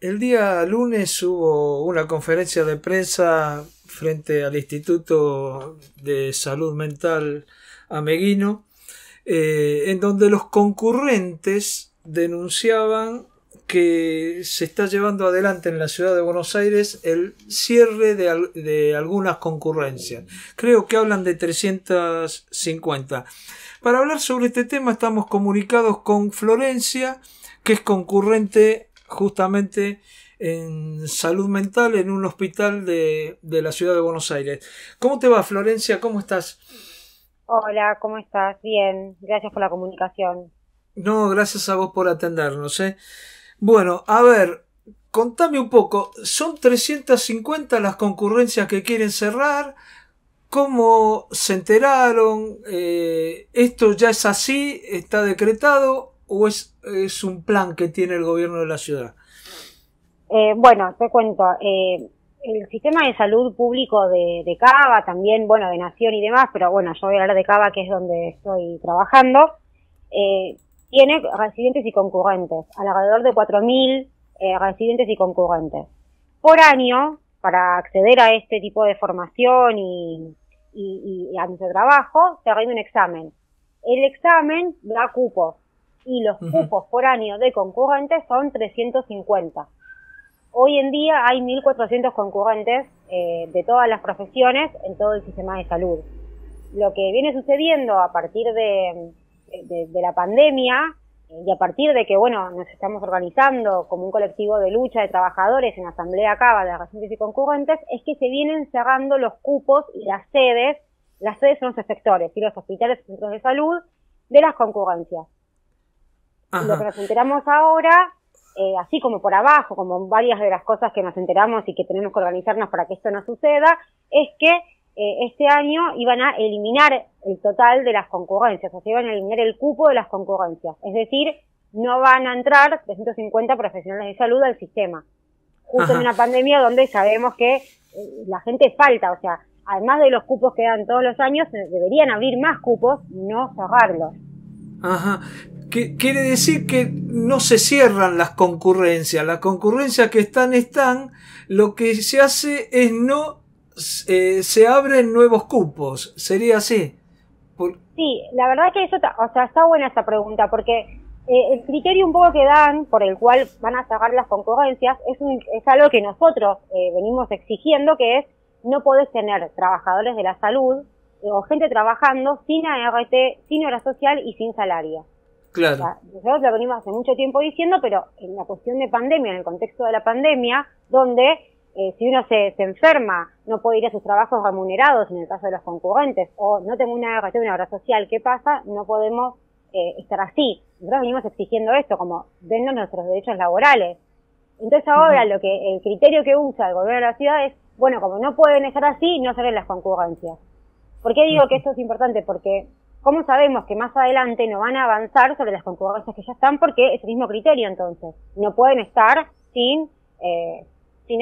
El día lunes hubo una conferencia de prensa frente al Instituto de Salud Mental Ameguino, en donde los concurrentes denunciaban que se está llevando adelante en la ciudad de Buenos Aires el cierre de algunas concurrencias. Creo que hablan de 350. Para hablar sobre este tema estamos comunicados con Florencia, que es concurrente justamente en salud mental en un hospital de la ciudad de Buenos Aires. ¿Cómo te va, Florencia? ¿Cómo estás? Hola, ¿cómo estás? Bien, gracias por la comunicación. No, gracias a vos por atendernos, ¿eh? Bueno, a ver, contame un poco. ¿Son 350 las concurrencias que quieren cerrar? ¿Cómo se enteraron? ¿Esto ya es así? ¿Está decretado? ¿O es un plan que tiene el gobierno de la ciudad? Bueno, te cuento, el sistema de salud público de Cava, también, bueno, de Nación y demás, pero bueno, yo voy a hablar de Cava, que es donde estoy trabajando, eh, tiene residentes y concurrentes, alrededor de 4.000 residentes y concurrentes. Por año, para acceder a este tipo de formación y a nuestro trabajo, se rinde un examen. El examen da cupos, y los Ujú. cupos por año de concurrentes son 350. Hoy en día hay 1.400 concurrentes de todas las profesiones en todo el sistema de salud. Lo que viene sucediendo a partir de la pandemia y a partir de que, bueno, nos estamos organizando como un colectivo de lucha de trabajadores en Asamblea Cava de residentes y concurrentes, es que se vienen cerrando los cupos y las sedes. Las sedes son los efectores y los hospitales y centros de salud de las concurrencias. Y lo que Ajá. nos enteramos ahora, así como por abajo, como varias de las cosas que nos enteramos y que tenemos que organizarnos para que esto no suceda, es que este año iban a eliminar el total de las concurrencias, o sea, iban a eliminar el cupo de las concurrencias. Es decir, no van a entrar 350 profesionales de salud al sistema. Justo en Ajá. una pandemia donde sabemos que la gente falta, o sea, además de los cupos que dan todos los años, deberían abrir más cupos, no cerrarlos. Ajá. Quiere decir que no se cierran las concurrencias. Las concurrencias que están. Lo que se hace es no se abren nuevos cupos. ¿Sería así? Por- Sí, la verdad que eso, o sea, está buena esa pregunta, porque el criterio un poco que dan, por el cual van a cerrar las concurrencias, es algo que nosotros venimos exigiendo, que es no podés tener trabajadores de la salud o gente trabajando sin ART, sin hora social y sin salario. O claro. sea, nosotros lo venimos hace mucho tiempo diciendo, pero en la cuestión de pandemia, en el contexto de la pandemia, donde si uno se enferma, no puede ir a sus trabajos remunerados, en el caso de los concurrentes, o no tengo una RT, una obra social, ¿qué pasa? No podemos estar así. Nosotros venimos exigiendo esto, como dennos nuestros derechos laborales. Entonces ahora Ujú. lo que el criterio que usa el gobierno de la ciudad es, bueno, como no pueden estar así, no se ven las concurrencias. ¿Por qué digo que esto es importante? Porque ¿cómo sabemos que más adelante no van a avanzar sobre las concurrencias que ya están? Porque es el mismo criterio entonces. No pueden estar sin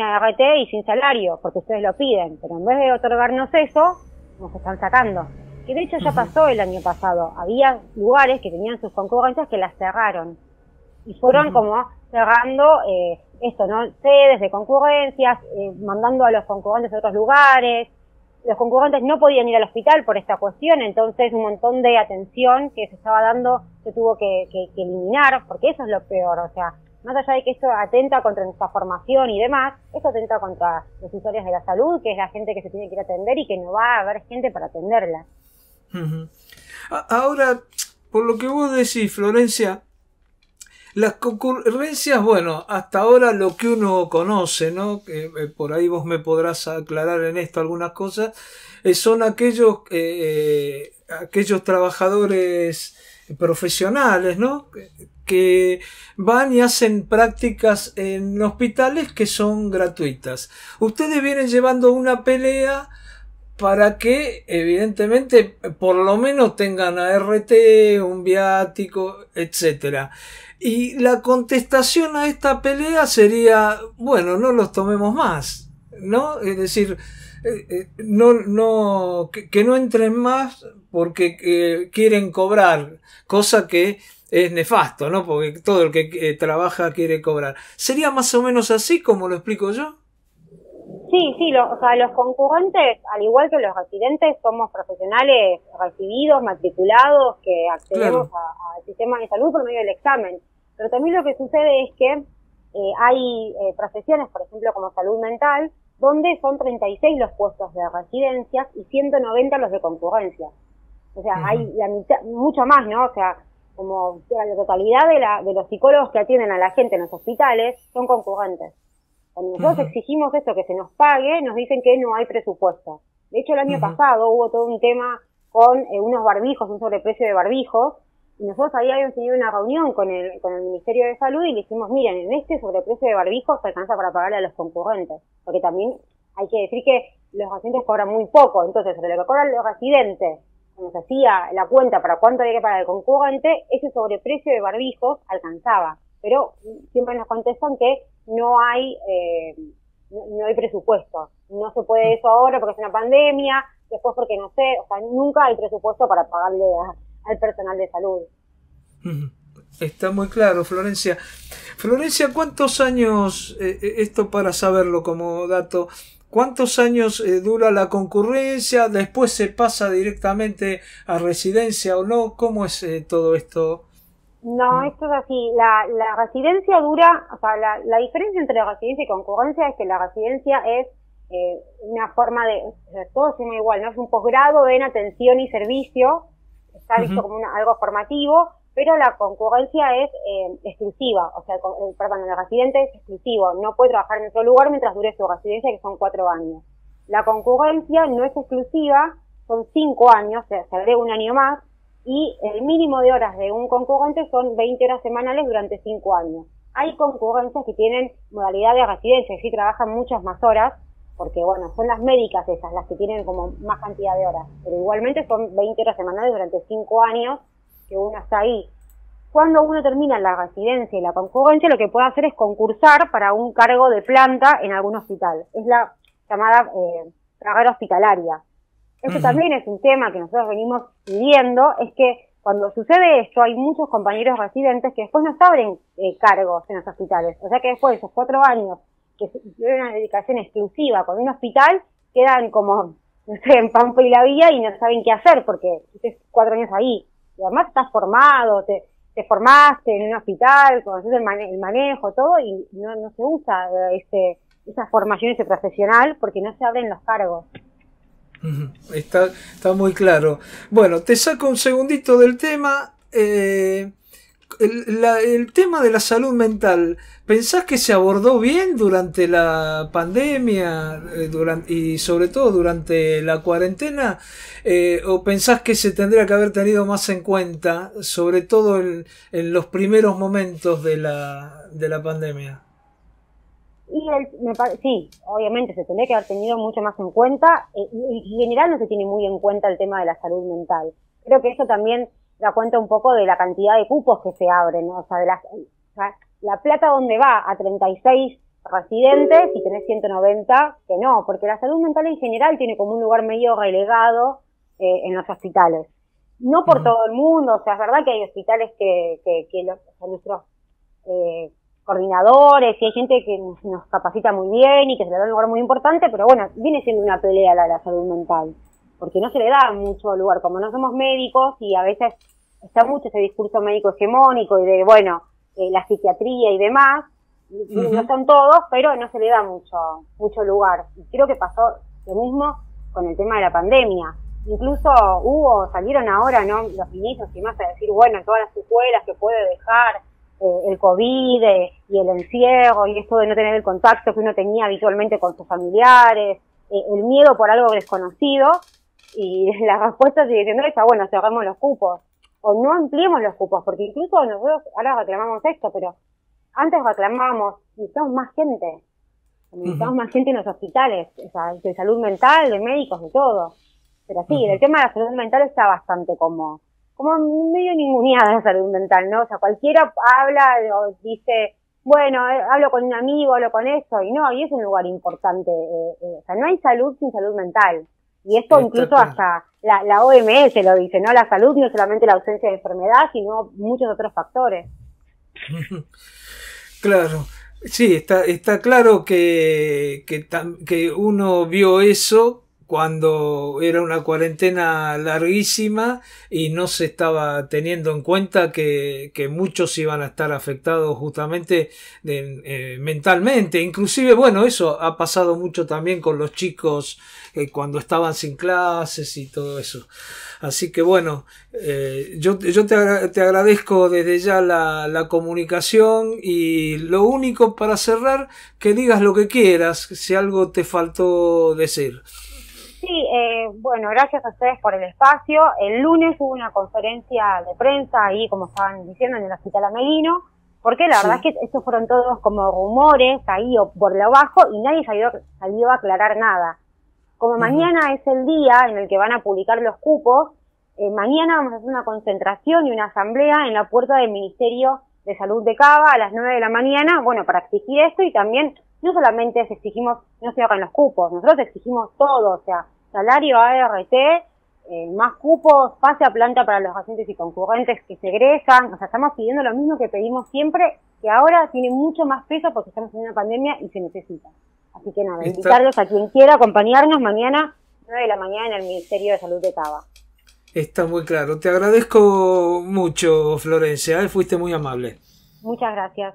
ART y sin salario, porque ustedes lo piden. Pero en vez de otorgarnos eso, nos están sacando. Que de hecho ya Ujú. pasó el año pasado. Había lugares que tenían sus concurrencias que las cerraron. Y fueron Ujú. como cerrando esto, ¿no? Sedes de concurrencias, mandando a los concurrentes a otros lugares. Los concurrentes no podían ir al hospital por esta cuestión, entonces un montón de atención que se estaba dando se tuvo que eliminar, porque eso es lo peor, o sea, más allá de que esto atenta contra nuestra formación y demás, esto atenta contra los usuarios de la salud, que es la gente que se tiene que ir a atender y que no va a haber gente para atenderla. Ujú. Ahora, por lo que vos decís, Florencia, las concurrencias, bueno, hasta ahora lo que uno conoce, ¿no? Que por ahí vos me podrás aclarar en esto algunas cosas, son aquellos trabajadores profesionales, ¿no? Que van y hacen prácticas en hospitales que son gratuitas. Ustedes vienen llevando una pelea para que evidentemente por lo menos tengan ART, un viático, etcétera. Y la contestación a esta pelea sería, bueno, no los tomemos más, ¿no? Es decir, que no entren más porque quieren cobrar, cosa que es nefasto, ¿no? Porque todo el que trabaja quiere cobrar. ¿Sería más o menos así como lo explico yo? Sí, sí, o sea, los concurrentes, al igual que los residentes, somos profesionales recibidos, matriculados, que accedemos Claro. al sistema de salud por medio del examen. Pero también lo que sucede es que hay profesiones, por ejemplo, como salud mental, donde son 36 los puestos de residencias y 190 los de concurrencia. O sea, hay la mitad, mucho más, ¿no? O sea, como la totalidad de los psicólogos que atienden a la gente en los hospitales son concurrentes. Cuando nosotros exigimos esto, que se nos pague, nos dicen que no hay presupuesto. De hecho, el año pasado hubo todo un tema con unos barbijos, un sobreprecio de barbijos, y nosotros ahí habíamos tenido una reunión con el Ministerio de Salud y le dijimos, miren, en este sobreprecio de barbijos se alcanza para pagarle a los concurrentes, porque también hay que decir que los residentes cobran muy poco, entonces sobre lo que cobran los residentes, cuando se hacía la cuenta para cuánto había que pagar el concurrente, ese sobreprecio de barbijos alcanzaba, pero siempre nos contestan que no hay presupuesto, no se puede eso ahora porque es una pandemia, después porque no sé, o sea, nunca hay presupuesto para pagarle al personal de salud. Está muy claro, Florencia. Florencia, ¿cuántos años, esto para saberlo como dato, cuántos años dura la concurrencia? ¿Después se pasa directamente a residencia o no? ¿Cómo es todo esto? No, esto es así. La residencia dura, o sea, la diferencia entre la residencia y concurrencia es que la residencia es una forma de, o sea, todo se llama igual, ¿no? Es un posgrado en atención y servicio, está visto como algo formativo, pero la concurrencia es exclusiva, o sea, perdón, el residente es exclusivo, no puede trabajar en otro lugar mientras dure su residencia, que son 4 años. La concurrencia no es exclusiva, son 5 años, se agrega un año más, y el mínimo de horas de un concurrente son 20 horas semanales durante 5 años. Hay concurrencias que tienen modalidad de residencia, es decir, trabajan muchas más horas, porque bueno, son las médicas esas, las que tienen como más cantidad de horas, pero igualmente son 20 horas semanales durante 5 años que uno está ahí. Cuando uno termina la residencia y la concurrencia, lo que puede hacer es concursar para un cargo de planta en algún hospital. Es la llamada carrera hospitalaria. Esto también es un tema que nosotros venimos viviendo, es que cuando sucede esto hay muchos compañeros residentes que después no se abren cargos en los hospitales. O sea que después de esos 4 años que tienen una dedicación exclusiva con un hospital, quedan como, no sé, en Pampa y la Vía y no saben qué hacer porque estés 4 años ahí. Y además estás formado, te formaste en un hospital, conoces el manejo, todo, y no se usa esa formación, ese profesional, porque no se abren los cargos. Está muy claro. Bueno, te saco un segundito del tema. El tema de la salud mental, ¿pensás que se abordó bien durante la pandemia y sobre todo durante la cuarentena? ¿O pensás que se tendría que haber tenido más en cuenta, sobre todo en los primeros momentos de la pandemia? Sí, obviamente se tendría que haber tenido mucho más en cuenta. En general no se tiene muy en cuenta el tema de la salud mental. Creo que eso también da cuenta un poco de la cantidad de cupos que se abren, ¿no? O sea, la plata donde va a 36 residentes y tenés 190 que no, porque la salud mental en general tiene como un lugar medio relegado en los hospitales. No por todo el mundo, o sea, es verdad que hay hospitales que nuestros coordinadores y hay gente que nos capacita muy bien y que se le da un lugar muy importante, pero bueno, viene siendo una pelea la salud mental, porque no se le da mucho lugar, como no somos médicos y a veces está mucho ese discurso médico hegemónico y de, bueno, la psiquiatría y demás, no son todos, pero no se le da mucho lugar. Y creo que pasó lo mismo con el tema de la pandemia. Incluso salieron ahora, ¿no?, los ministros y más a decir, bueno, todas las secuelas que puede dejar el COVID y el encierro y esto de no tener el contacto que uno tenía habitualmente con sus familiares, el miedo por algo desconocido, y la respuesta sigue siendo esa, bueno, cerramos los cupos o no ampliemos los cupos, porque incluso nosotros ahora reclamamos esto, pero antes reclamábamos, necesitamos más gente en los hospitales, o sea, de salud mental, de médicos, de todo. Pero sí, el tema de la salud mental está bastante como medio ninguneada la salud mental, ¿no? O sea, cualquiera habla o dice, bueno, hablo con un amigo, hablo con esto, y no, y es un lugar importante. O sea, no hay salud sin salud mental. Y esto Está incluso claro. hasta la OMS lo dice, ¿no? La salud no es solamente la ausencia de enfermedad, sino muchos otros factores. Claro, sí, está claro que uno vio eso cuando era una cuarentena larguísima y no se estaba teniendo en cuenta que muchos iban a estar afectados justamente mentalmente. Inclusive, bueno, eso ha pasado mucho también con los chicos cuando estaban sin clases y todo eso. Así que bueno, yo te agradezco desde ya la comunicación y lo único para cerrar, que digas lo que quieras, si algo te faltó decir. Sí, bueno, gracias a ustedes por el espacio. El lunes hubo una conferencia de prensa ahí, como estaban diciendo, en el Hospital Ameguino, porque la verdad Sí. es que estos fueron todos como rumores ahí o por lo bajo y nadie salió a aclarar nada. Como Ujú. mañana es el día en el que van a publicar los cupos, mañana vamos a hacer una concentración y una asamblea en la puerta del Ministerio de Salud de Cava a las 9 de la mañana, bueno, para exigir esto y también no solamente exigimos no se hagan los cupos, nosotros exigimos todo, o sea, salario ART, más cupos, pase a planta para los agentes y concurrentes que se egresan, o sea, estamos pidiendo lo mismo que pedimos siempre, que ahora tiene mucho más peso porque estamos en una pandemia y se necesita. Así que nada, Está, invitarlos a quien quiera a acompañarnos mañana 9 de la mañana en el Ministerio de Salud de Cava. está muy claro. Te agradezco mucho, Florencia, fuiste muy amable. Muchas gracias.